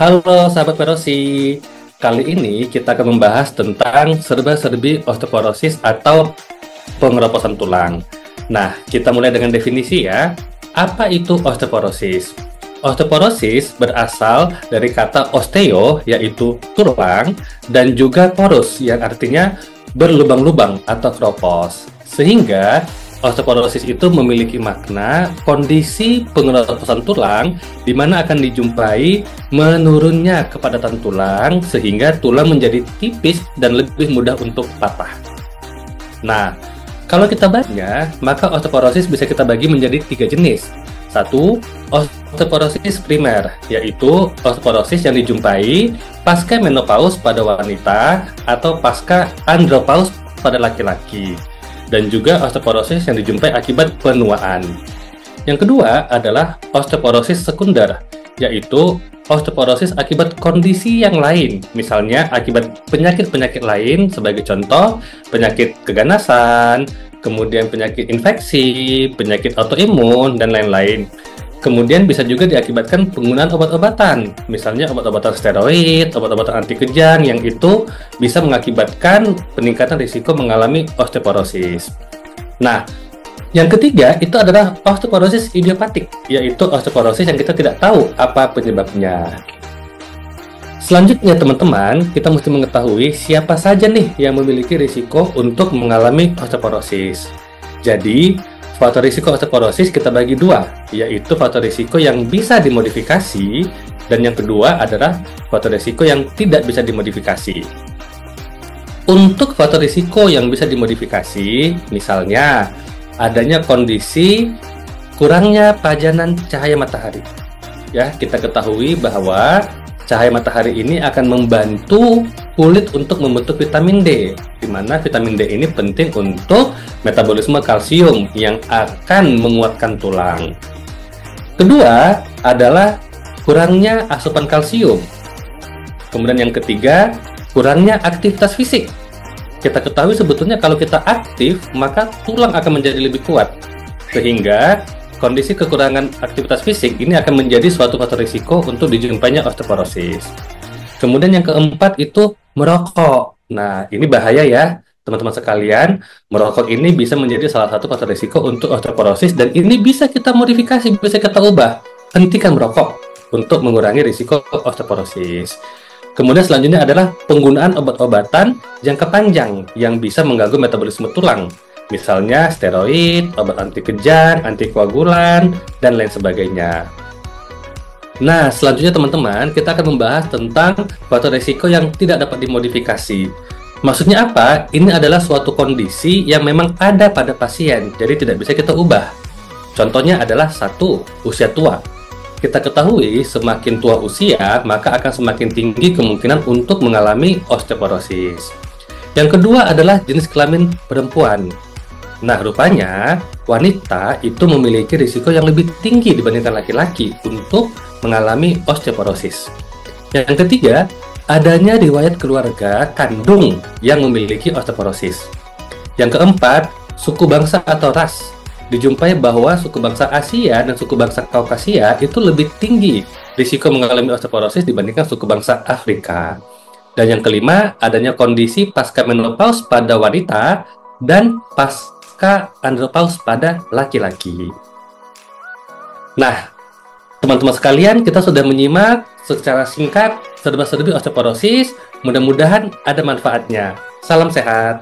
Halo sahabat Perosi, kali ini kita akan membahas tentang serba-serbi osteoporosis atau pengeroposan tulang. Nah, kita mulai dengan definisi ya. Apa itu osteoporosis? Osteoporosis berasal dari kata osteo, yaitu tulang, dan juga porus, yang artinya berlubang-lubang atau keropos. Sehingga osteoporosis itu memiliki makna kondisi pengeroposan tulang di mana akan dijumpai menurunnya kepadatan tulang sehingga tulang menjadi tipis dan lebih mudah untuk patah. Nah, kalau kita baca, maka osteoporosis bisa kita bagi menjadi 3 jenis. Satu, osteoporosis primer, yaitu osteoporosis yang dijumpai pasca menopause pada wanita atau pasca andropause pada laki-laki. Dan juga osteoporosis yang dijumpai akibat penuaan. Yang kedua adalah osteoporosis sekunder, yaitu osteoporosis akibat kondisi yang lain, misalnya akibat penyakit-penyakit lain, sebagai contoh penyakit keganasan, kemudian penyakit infeksi, penyakit autoimun, dan lain-lain. Kemudian bisa juga diakibatkan penggunaan obat-obatan, misalnya obat-obatan steroid, obat-obatan anti kejang yang itu bisa mengakibatkan peningkatan risiko mengalami osteoporosis. Nah, yang ketiga itu adalah osteoporosis idiopatik, yaitu osteoporosis yang kita tidak tahu apa penyebabnya. Selanjutnya teman-teman, kita mesti mengetahui siapa saja nih yang memiliki risiko untuk mengalami osteoporosis. Jadi, faktor risiko osteoporosis kita bagi dua, yaitu faktor risiko yang bisa dimodifikasi, dan yang kedua adalah faktor risiko yang tidak bisa dimodifikasi. Untuk faktor risiko yang bisa dimodifikasi, misalnya adanya kondisi kurangnya pajanan cahaya matahari. Ya, kita ketahui bahwa cahaya matahari ini akan membantu kulit untuk membentuk vitamin D, di mana vitamin D ini penting untuk metabolisme kalsium yang akan menguatkan tulang. Kedua adalah kurangnya asupan kalsium. Kemudian yang ketiga, kurangnya aktivitas fisik. Kita ketahui sebetulnya kalau kita aktif, maka tulang akan menjadi lebih kuat. Sehingga kondisi kekurangan aktivitas fisik ini akan menjadi suatu faktor risiko untuk dijumpainya osteoporosis. Kemudian yang keempat itu merokok. Nah, ini bahaya ya, teman-teman sekalian. Merokok ini bisa menjadi salah satu faktor risiko untuk osteoporosis dan ini bisa kita modifikasi, bisa kita ubah. Hentikan merokok untuk mengurangi risiko osteoporosis. Kemudian selanjutnya adalah penggunaan obat-obatan jangka panjang yang bisa mengganggu metabolisme tulang. Misalnya steroid, obat anti kejang, antikoagulan, dan lain sebagainya. Nah, selanjutnya teman-teman, kita akan membahas tentang faktor risiko yang tidak dapat dimodifikasi. Maksudnya apa? Ini adalah suatu kondisi yang memang ada pada pasien, jadi tidak bisa kita ubah. Contohnya adalah satu, usia tua. Kita ketahui semakin tua usia, maka akan semakin tinggi kemungkinan untuk mengalami osteoporosis. Yang kedua adalah jenis kelamin perempuan. Nah, rupanya wanita itu memiliki risiko yang lebih tinggi dibandingkan laki-laki untuk mengalami osteoporosis. Yang ketiga, adanya riwayat keluarga kandung yang memiliki osteoporosis. Yang keempat, suku bangsa atau ras. Dijumpai bahwa suku bangsa Asia dan suku bangsa Kaukasia itu lebih tinggi risiko mengalami osteoporosis dibandingkan suku bangsa Afrika. Dan yang kelima, adanya kondisi pasca menopause pada wanita dan pasca andropause pada laki-laki. Nah, teman-teman sekalian, kita sudah menyimak secara singkat serba-serbi osteoporosis. Mudah-mudahan ada manfaatnya. Salam sehat.